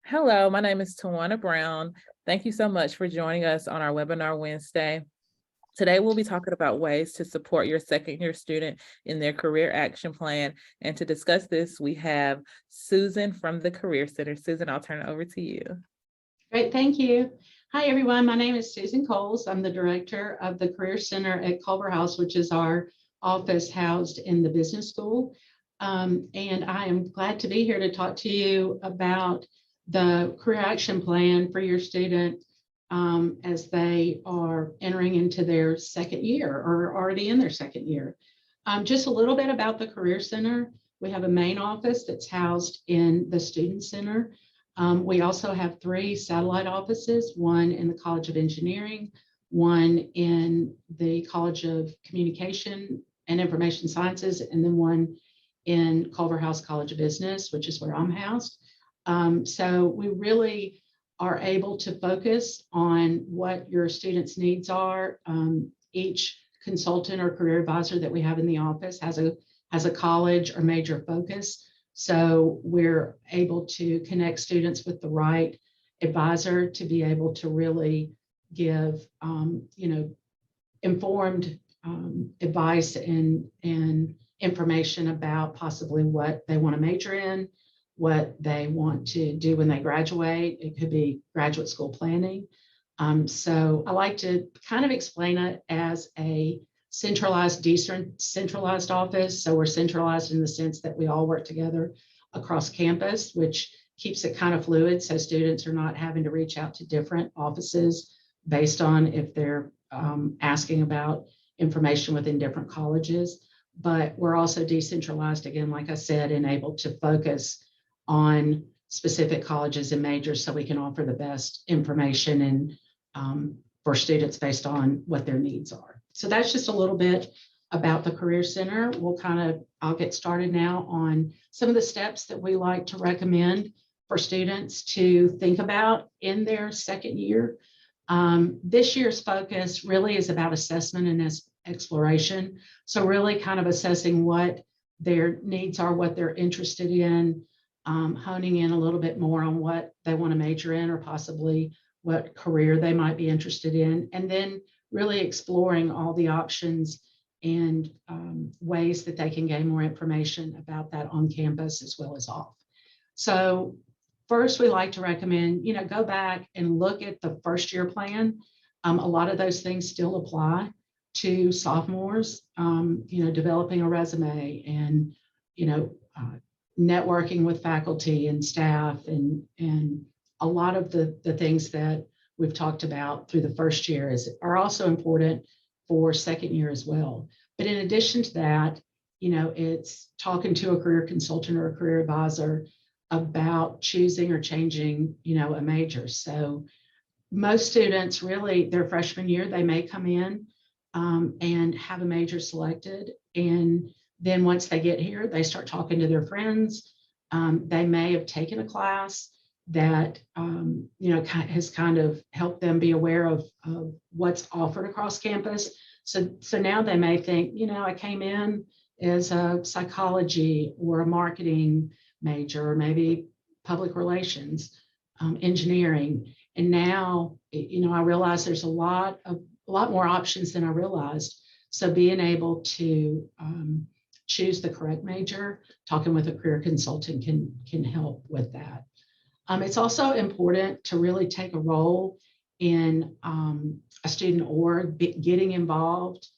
Hello, my name is Tawana Brown. Thank you so much for joining us on our webinar Wednesday. Today, we'll be talking about ways to support your second year student in their career action plan. And to discuss this, we have Susan from the Career Center. Susan, I'll turn it over to you. Great, thank you. Hi, everyone. My name is Susan Coles. I'm the director of the Career Center at Culver House, which is our office housed in the business school. And I am glad to be here to talk to you about the career action plan for your student as they are entering into their second year or already in their second year. Just a little bit about the Career Center. We have a main office that's housed in the Student Center. We also have 3 satellite offices, one in the College of Engineering, one in the College of Communication and Information Sciences, and then one in Culver House College of Business, which is where I'm housed. So we really are able to focus on what your students' needs are. Each consultant or career advisor that we have in the office has a college or major focus. So we're able to connect students with the right advisor to be able to really give, informed advice and information about possibly what they want to major in, what they want to do when they graduate. It could be graduate school planning. So I like to kind of explain it as a centralized, decentralized office. So we're centralized in the sense that we all work together across campus, which keeps it kind of fluid. So students are not having to reach out to different offices based on if they're asking about information within different colleges. But we're also decentralized, again, like I said, and able to focus on specific colleges and majors so we can offer the best information and for students based on what their needs are. So that's just a little bit about the Career Center. I'll get started now on some of the steps that we like to recommend for students to think about in their second year. This year's focus really is about assessment and exploration. So really kind of assessing what their needs are, what they're interested in, honing in a little bit more on what they want to major in or possibly what career they might be interested in, and then really exploring all the options and ways that they can gain more information about that on campus as well as off. So first, we like to recommend, go back and look at the first year plan. A lot of those things still apply to sophomores, developing a resume and, networking with faculty and staff and a lot of the things that we've talked about through the first year are also important for second year as well. But in addition to that, it's talking to a career consultant or a career advisor about choosing or changing, a major. So most students really, their freshman year, they may come in and have a major selected. And then once they get here, they start talking to their friends. They may have taken a class that has kind of helped them be aware of what's offered across campus. So now they may think, I came in as a psychology or a marketing major, or maybe public relations, engineering. And now, I realize there's a lot more options than I realized. So being able to choose the correct major, talking with a career consultant can help with that. It's also important to really take a role in a student org, getting involved,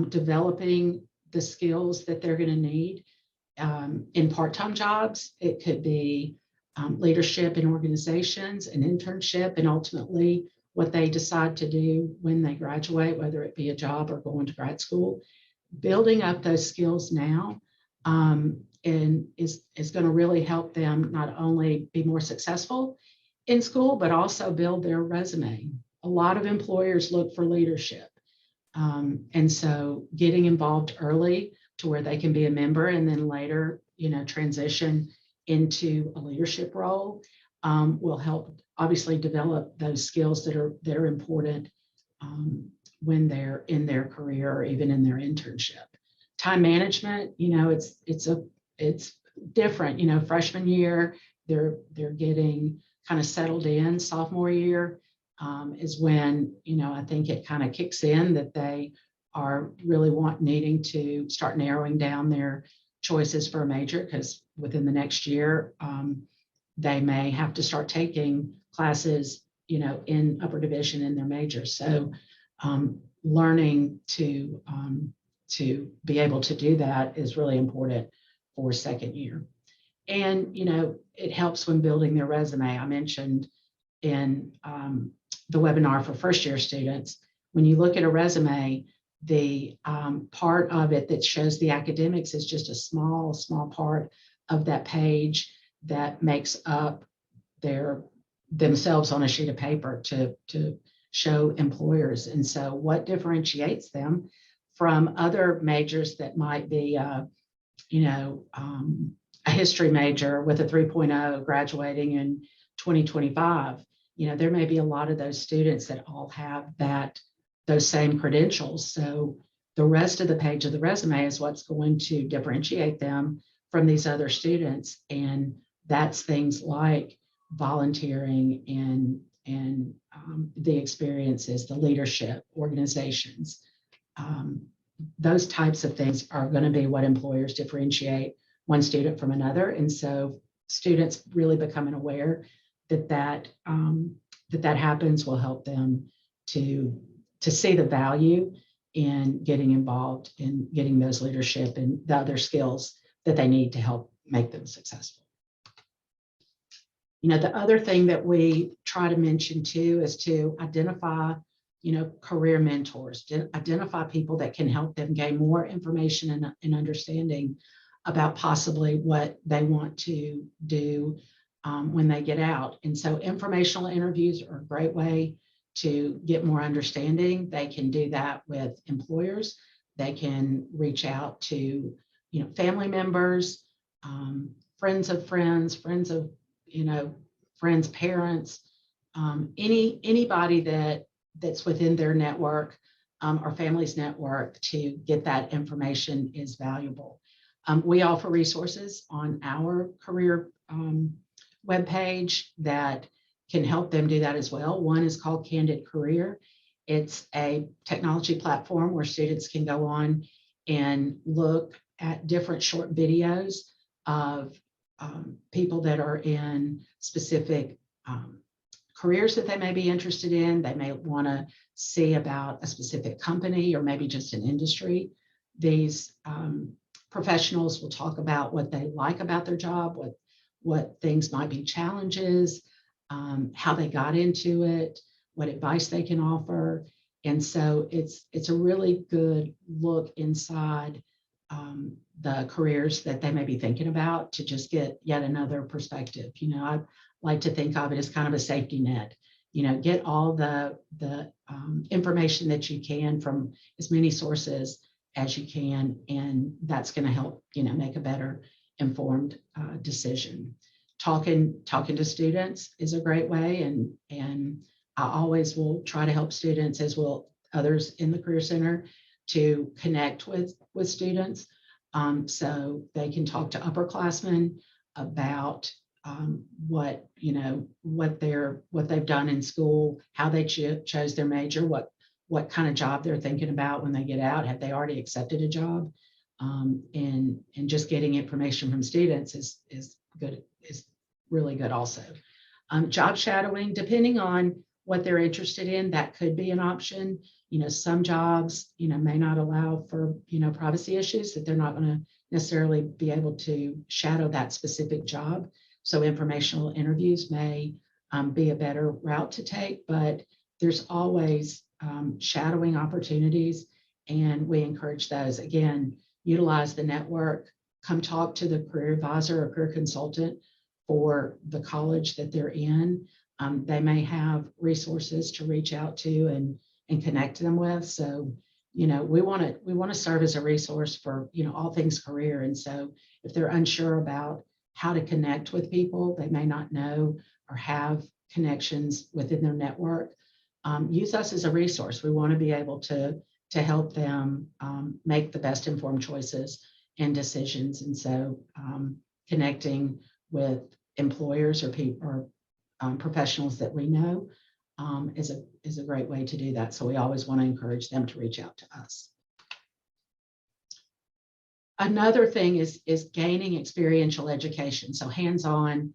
developing the skills that they're going to need in part-time jobs. It could be leadership in organizations, an internship, and ultimately what they decide to do when they graduate, whether it be a job or going to grad school. Building up those skills now and is going to really help them not only be more successful in school, but also build their resume. A lot of employers look for leadership. And so getting involved early to where they can be a member and then later, transition into a leadership role will help obviously develop those skills that are important when they're in their career or even in their internship. Time management, it's different. Freshman year, they're getting kind of settled in sophomore year is when, I think it kind of kicks in that they are really needing to start narrowing down their choices for a major, because within the next year, they may have to start taking classes, in upper division in their majors. So learning to be able to do that is really important for second year. And, it helps when building their resume. I mentioned in the webinar for first year students, when you look at a resume, the part of it that shows the academics is just a small part of that page that makes up themselves on a sheet of paper to show employers. And so what differentiates them from other majors that might be, a history major with a 3.0 graduating in 2025, there may be a lot of those students that all have those same credentials. So the rest of the page of the resume is what's going to differentiate them from these other students. And that's things like volunteering and the experiences, the leadership, organizations. Those types of things are going to be what employers differentiate one student from another. And so students really becoming aware that happens will help them to see the value in getting involved in getting those leadership and the other skills that they need to help make them successful. The other thing that we try to mention too is to identify, career mentors, to identify people that can help them gain more information and understanding about possibly what they want to do when they get out. And so informational interviews are a great way to get more understanding. They can do that with employers. They can reach out to, family members, friends of friends, friends of, friends, parents, anybody that's within their network or family's network to get that information is valuable. We offer resources on our career webpage that can help them do that as well. One is called Candid Career. It's a technology platform where students can go on and look at different short videos of people that are in specific careers that they may be interested in. They may want to see about a specific company or maybe just an industry. These professionals will talk about what they like about their job, what things might be challenges, how they got into it, what advice they can offer. And so it's a really good look inside the careers that they may be thinking about to just get yet another perspective. I like to think of it as kind of a safety net. Get all the information that you can from as many sources as you can, and that's going to help make a better informed decision. Talking to students is a great way, and I always will try to help students, as will others in the Career Center, to connect with students so they can talk to upperclassmen about what they've done in school, how they chose their major, what kind of job they're thinking about when they get out, have they already accepted a job, and just getting information from students is good, is really good also. Job shadowing, depending on what they're interested in, that could be an option. Some jobs, may not allow for, privacy issues, that they're not going to necessarily be able to shadow that specific job. So informational interviews may be a better route to take, but there's always shadowing opportunities, and we encourage those. Again, utilize the network, come talk to the career advisor or career consultant for the college that they're in. They may have resources to reach out to and connect them with. So, we want to serve as a resource for, all things career. And so if they're unsure about how to connect with people, they may not know or have connections within their network, use us as a resource. We want to be able to help them make the best informed choices and decisions. And so connecting with employers or people or professionals that we know is a great way to do that. So we always want to encourage them to reach out to us. Another thing is gaining experiential education, so hands-on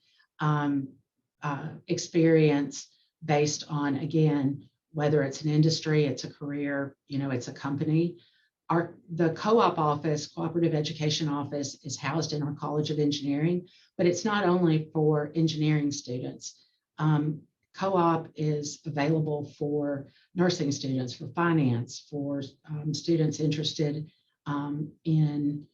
experience based on, again, whether it's an industry, it's a career, it's a company. The co-op office, Cooperative Education Office, is housed in our College of Engineering, but it's not only for engineering students. Co-op is available for nursing students, for finance, for students interested in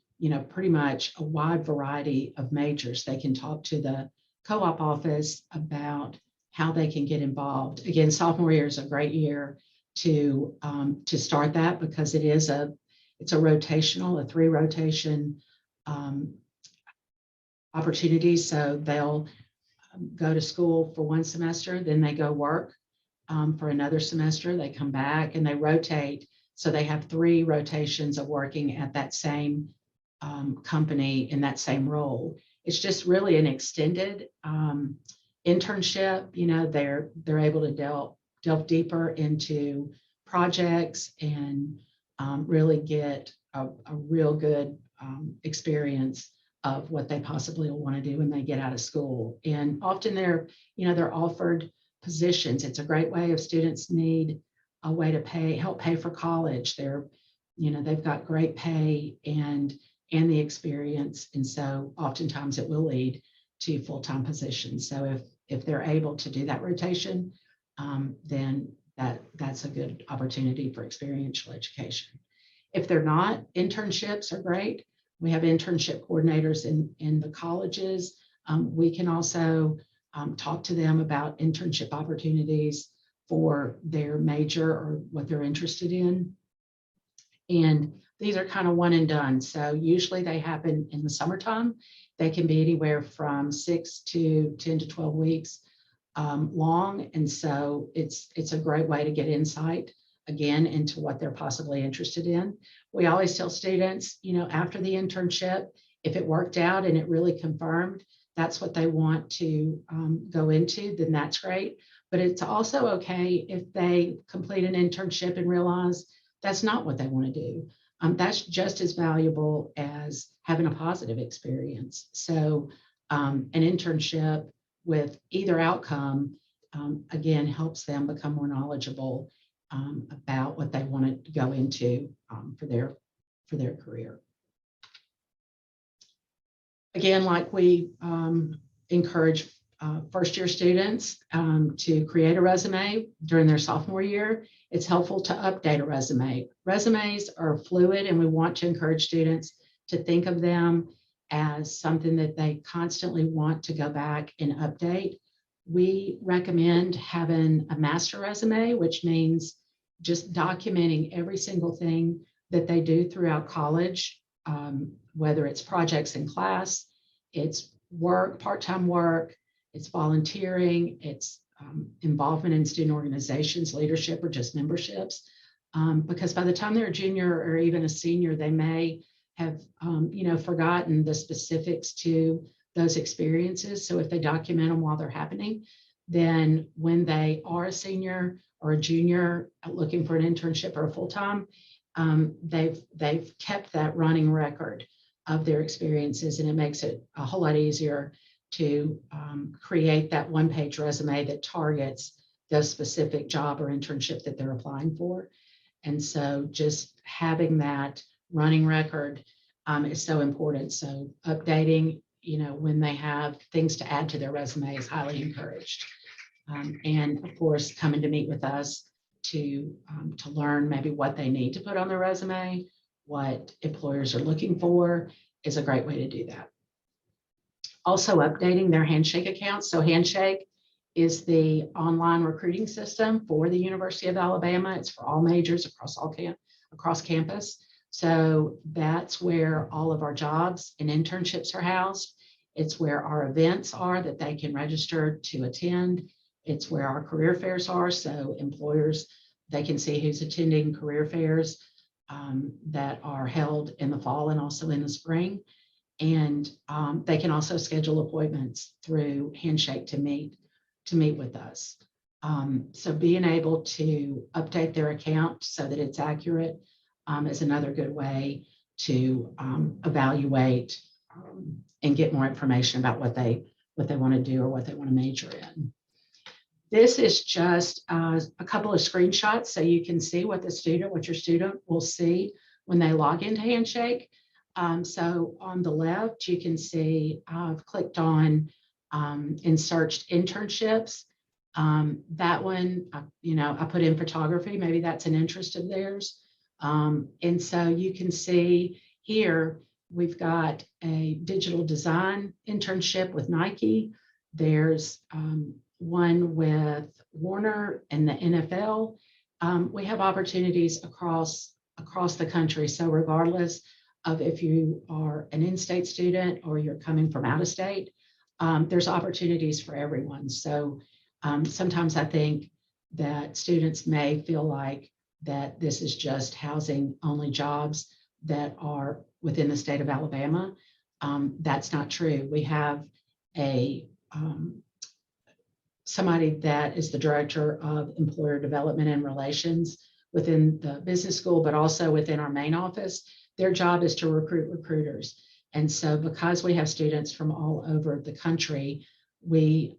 pretty much a wide variety of majors. They can talk to the co-op office about how they can get involved. Again, sophomore year is a great year to start that, because it's a rotational, a 3 rotation opportunity. So they'll go to school for 1 semester, then they go work for another semester. They come back and they rotate. So they have 3 rotations of working at that same company in that same role. It's just really an extended internship. They're able to delve deeper into projects and really get a real good experience of what they possibly will want to do when they get out of school. And often they're offered positions. It's a great way if students need a way to help pay for college. They've got great pay and the experience. And so oftentimes it will lead to full-time positions. So if they're able to do that rotation, then that's a good opportunity for experiential education. If they're not, internships are great. We have internship coordinators in the colleges. We can also talk to them about internship opportunities for their major or what they're interested in. And these are kind of one and done. So usually they happen in the summertime. They can be anywhere from 6 to 10 to 12 weeks long. And so it's a great way to get insight, again, into what they're possibly interested in. We always tell students, after the internship, if it worked out and it really confirmed that's what they want to go into, then that's great. But it's also okay if they complete an internship and realize that's not what they want to do. That's just as valuable as having a positive experience. So an internship with either outcome, again, helps them become more knowledgeable about what they want to go into for their career. Again, like we encourage first-year students to create a resume during their sophomore year, it's helpful to update a resume. Resumes are fluid, and we want to encourage students to think of them as something that they constantly want to go back and update. We recommend having a master resume, which means just documenting every single thing that they do throughout college, whether it's projects in class, it's work, part-time work, it's volunteering, it's involvement in student organizations, leadership, or just memberships. Because by the time they're a junior or even a senior, they may have forgotten the specifics to those experiences. So if they document them while they're happening, then when they are a senior or a junior looking for an internship or a full-time, they've kept that running record of their experiences, and it makes it a whole lot easier to create that one-page resume that targets the specific job or internship that they're applying for. And so just having that running record is so important. So updating, when they have things to add to their resume is highly encouraged. And of course, coming to meet with us to learn maybe what they need to put on their resume, what employers are looking for, is a great way to do that. Also updating their Handshake accounts. So Handshake is the online recruiting system for the University of Alabama. It's for all majors across campus. So that's where all of our jobs and internships are housed. It's where our events are that they can register to attend. It's where our career fairs are. So employers, they can see who's attending career fairs that are held in the fall and also in the spring. And they can also schedule appointments through Handshake to meet meet with us. So being able to update their account so that it's accurate is another good way to evaluate and get more information about what they want to do or what they want to major in. This is just a couple of screenshots so you can see what your student will see when they log into Handshake. So on the left, you can see I've clicked on and searched internships. That one, I put in photography. Maybe that's an interest of theirs. And so you can see here, we've got a digital design internship with Nike. There's one with Warner and the NFL. We have opportunities across the country. So regardless of if you are an in-state student or you're coming from out of state, there's opportunities for everyone. So sometimes I think that students may feel like that this is just housing only jobs that are within the state of Alabama. That's not true. We have somebody that is the director of employer development and relations within the business school, but also within our main office. Their job is to recruit recruiters. And so because we have students from all over the country, we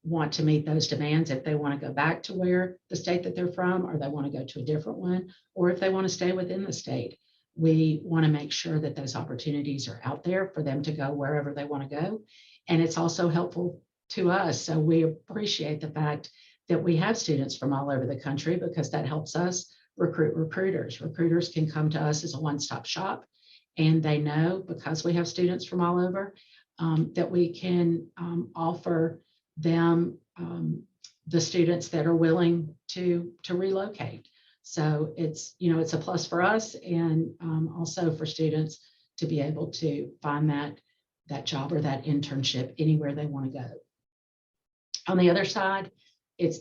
want to meet those demands if they want to go back to where the state that they're from, or they want to go to a different one, or if they want to stay within the state. We want to make sure that those opportunities are out there for them to go wherever they want to go. And it's also helpful to us. So we appreciate the fact that we have students from all over the country because that helps us recruit recruiters. Recruiters can come to us as a one-stop shop, and they know because we have students from all over that we can offer them the students that are willing to relocate. So it's a plus for us, and also for students to be able to find that job or that internship anywhere they want to go. On the other side,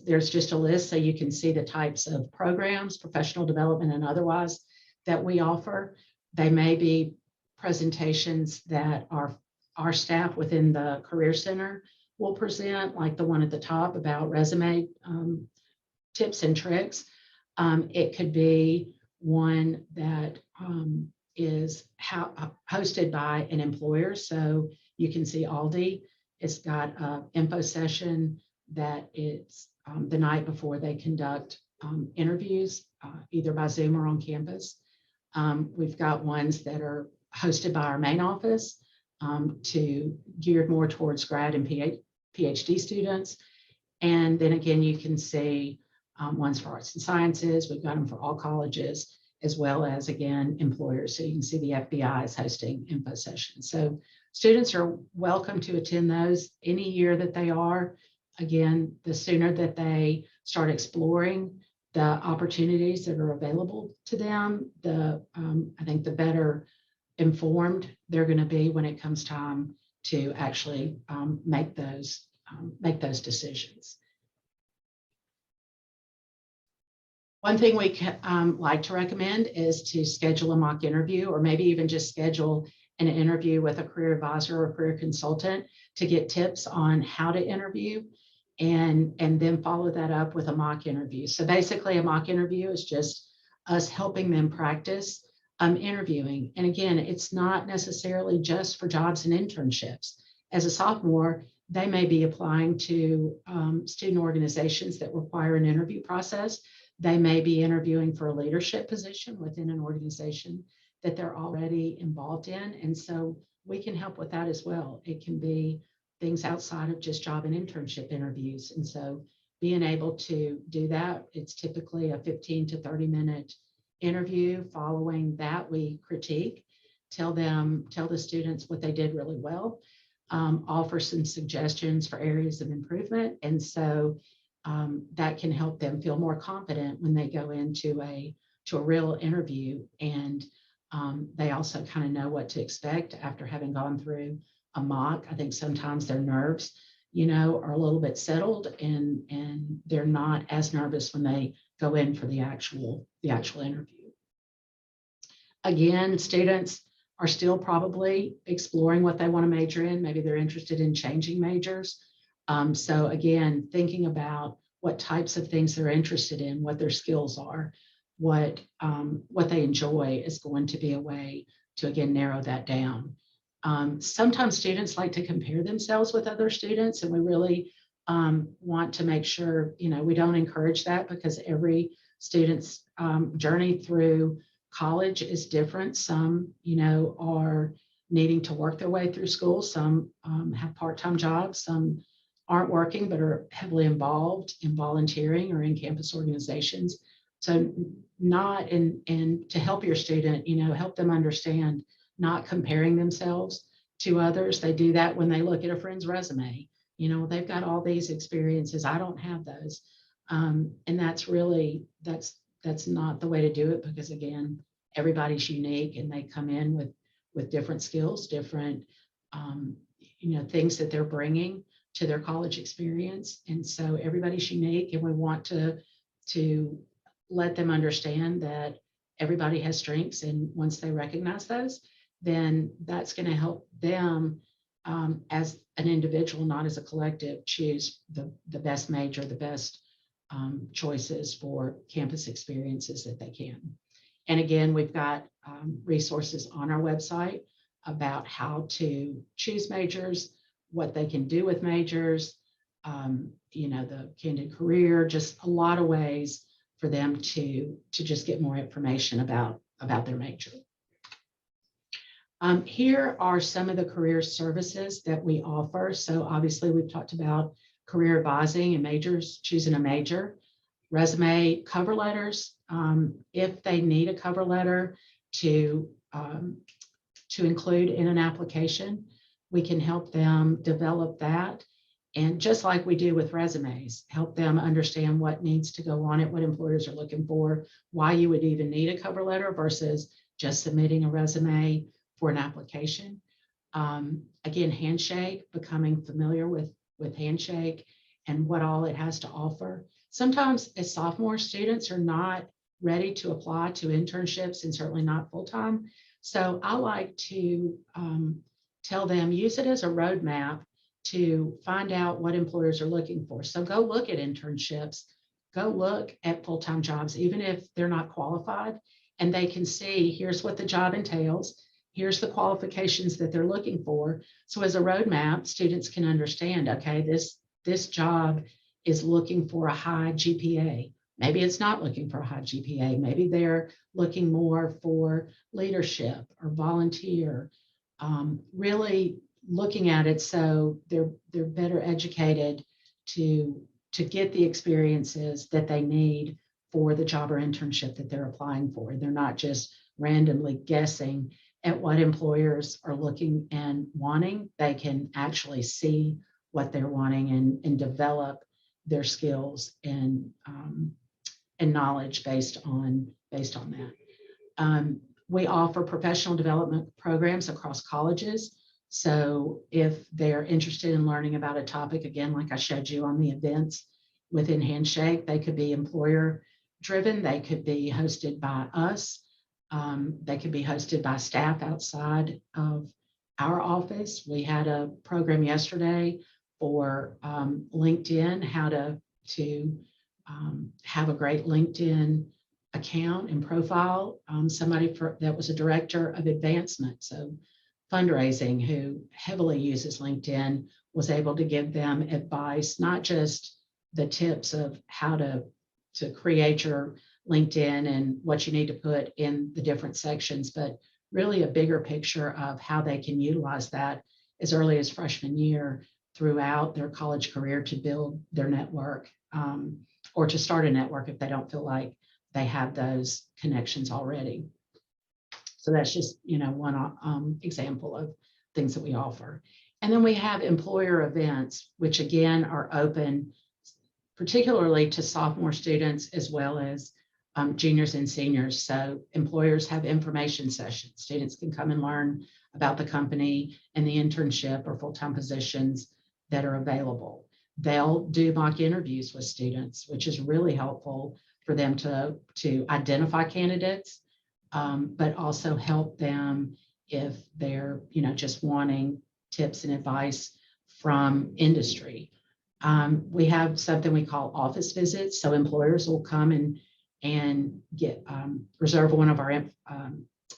there's just a list so you can see the types of programs, professional development and otherwise, that we offer. They may be presentations that our staff within the Career Center will present, like the one at the top about resume tips and tricks. It could be one that is hosted by an employer. So you can see Aldi. It's got an info session that is the night before they conduct interviews, either by Zoom or on campus. We've got ones that are hosted by our main office, geared more towards grad and PhD students. And then again, you can see ones for arts and sciences. We've got them for all colleges, as well as, again, employers. So you can see the FBI is hosting info sessions. So students are welcome to attend those any year that they are. Again, the sooner that they start exploring the opportunities that are available to them, I think the better informed they're going to be when it comes time to actually make those decisions. One thing we like to recommend is to schedule a mock interview, or maybe even just schedule an interview with a career advisor or career consultant to get tips on how to interview, and then follow that up with a mock interview. So basically, a mock interview is just us helping them practice interviewing. And again, it's not necessarily just for jobs and internships. As a sophomore, they may be applying to student organizations that require an interview process. They may be interviewing for a leadership position within an organization that they're already involved in. And so we can help with that as well. It can be things outside of just job and internship interviews. And so being able to do that, it's typically a 15 to 30 minute interview. Following that, we critique, tell the students what they did really well, offer some suggestions for areas of improvement. And so that can help them feel more confident when they go into a real interview. And they also kind of know what to expect after having gone through a mock. I think sometimes their nerves, are a little bit settled, and they're not as nervous when they go in for the actual interview. Again, students are still probably exploring what they want to major in. Maybe they're interested in changing majors. So again, thinking about what types of things they're interested in, what their skills are, what they enjoy is going to be a way to, again, narrow that down. Sometimes students like to compare themselves with other students, and we really want to make sure, we don't encourage that, because every student's journey through college is different. Some, are needing to work their way through school. Some have part-time jobs. Some aren't working, but are heavily involved in volunteering or in campus organizations. So not and to help your student, help them understand not comparing themselves to others. They do that when they look at a friend's resume. They've got all these experiences. I don't have those. And that's really, that's not the way to do it, because again, everybody's unique and they come in with different skills, different, things that they're bringing to their college experience. And so everybody's unique, and we want to let them understand that everybody has strengths. And once they recognize those, then that's going to help them as an individual, not as a collective, choose the best major, the best choices for campus experiences that they can. And again, we've got resources on our website about how to choose majors, what they can do with majors, the candid career, just a lot of ways for them to just get more information about their major. Here are some of the career services that we offer. So obviously we've talked about career advising and majors, choosing a major, resume, cover letters. If they need a cover letter to include in an application, we can help them develop that. And just like we do with resumes, help them understand what needs to go on it, what employers are looking for, why you would even need a cover letter versus just submitting a resume for an application. Again, Handshake, becoming familiar with Handshake and what all it has to offer. Sometimes as sophomore, students are not ready to apply to internships, and certainly not full-time. So I like to tell them, use it as a roadmap to find out what employers are looking for. So go look at internships, go look at full-time jobs, even if they're not qualified, and they can see, here's what the job entails, here's the qualifications that they're looking for. So as a roadmap, students can understand, okay, this job is looking for a high GPA. Maybe it's not looking for a high GPA. Maybe they're looking more for leadership or volunteer, really looking at it so they're better educated to get the experiences that they need for the job or internship that they're applying for. They're not just randomly guessing at what employers are looking and wanting. They can actually see what they're wanting and develop their skills and knowledge based on that. We offer professional development programs across colleges. So if they're interested in learning about a topic, again, like I showed you on the events within Handshake, they could be employer driven. They could be hosted by us. They could be hosted by staff outside of our office. We had a program yesterday for LinkedIn, how to have a great LinkedIn account and profile. Somebody that was a director of advancement, so fundraising, who heavily uses LinkedIn, was able to give them advice, not just the tips of how to create your LinkedIn and what you need to put in the different sections, but really a bigger picture of how they can utilize that as early as freshman year throughout their college career to build their network, or to start a network if they don't feel like they have those connections already. So that's just, one example of things that we offer. And then we have employer events, which again are open particularly to sophomore students as well as juniors and seniors. So employers have information sessions. Students can come and learn about the company and the internship or full-time positions that are available. They'll do mock interviews with students, which is really helpful for them to identify candidates, but also help them if they're just wanting tips and advice from industry. We have something we call office visits. So employers will come and get reserve one of our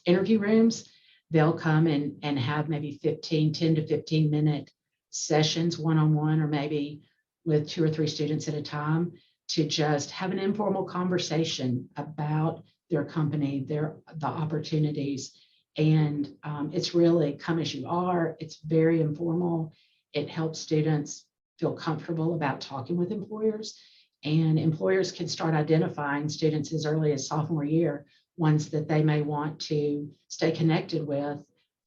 interview rooms. They'll come and have maybe 10 to 15-minute sessions one-on-one, or maybe with 2 or 3 students at a time, to just have an informal conversation about their company, the opportunities. And it's really come as you are. It's very informal. It helps students feel comfortable about talking with employers, and employers can start identifying students as early as sophomore year, ones that they may want to stay connected with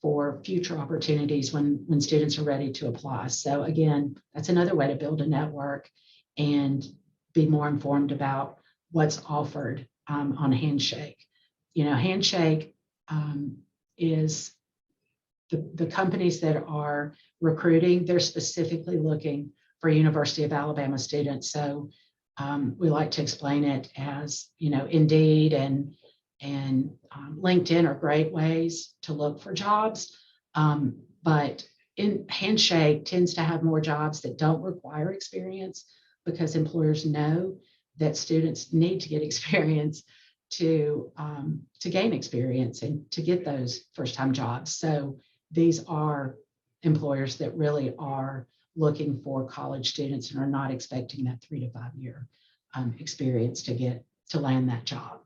for future opportunities when students are ready to apply. So again, that's another way to build a network and be more informed about what's offered on Handshake. Handshake is the companies that are recruiting, they're specifically looking for University of Alabama students. So we like to explain it as, Indeed and LinkedIn are great ways to look for jobs. But Handshake tends to have more jobs that don't require experience, because employers know that students need to get experience to gain experience and to get those first-time jobs. So these are employers that really are looking for college students and are not expecting that 3 to 5 year experience to land that job.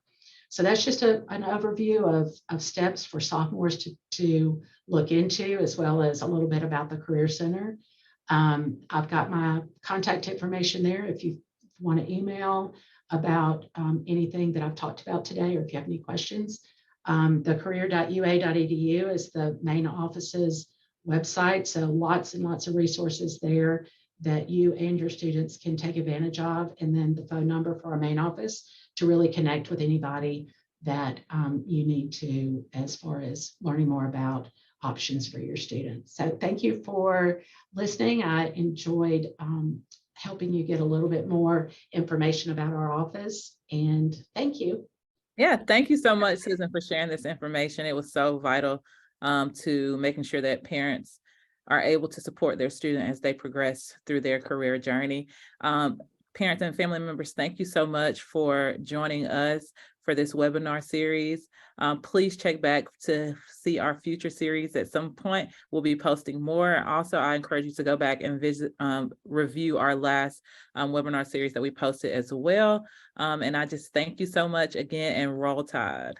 So that's just an overview of steps for sophomores to look into, as well as a little bit about the Career Center. I've got my contact information there if you want to email about anything that I've talked about today, or if you have any questions. The career.ua.edu is the main office's website. So lots and lots of resources there that you and your students can take advantage of. And then the phone number for our main office to really connect with anybody that you need to, as far as learning more about options for your students. So thank you for listening. I enjoyed helping you get a little bit more information about our office, and thank you. Yeah, thank you so much, Susan, for sharing this information. It was so vital to making sure that parents are able to support their student as they progress through their career journey. Parents and family members, thank you so much for joining us for this webinar series. Please check back to see our future series. At some point, we'll be posting more. Also, I encourage you to go back and review our last webinar series that we posted as well. And I just thank you so much again, and roll Tide.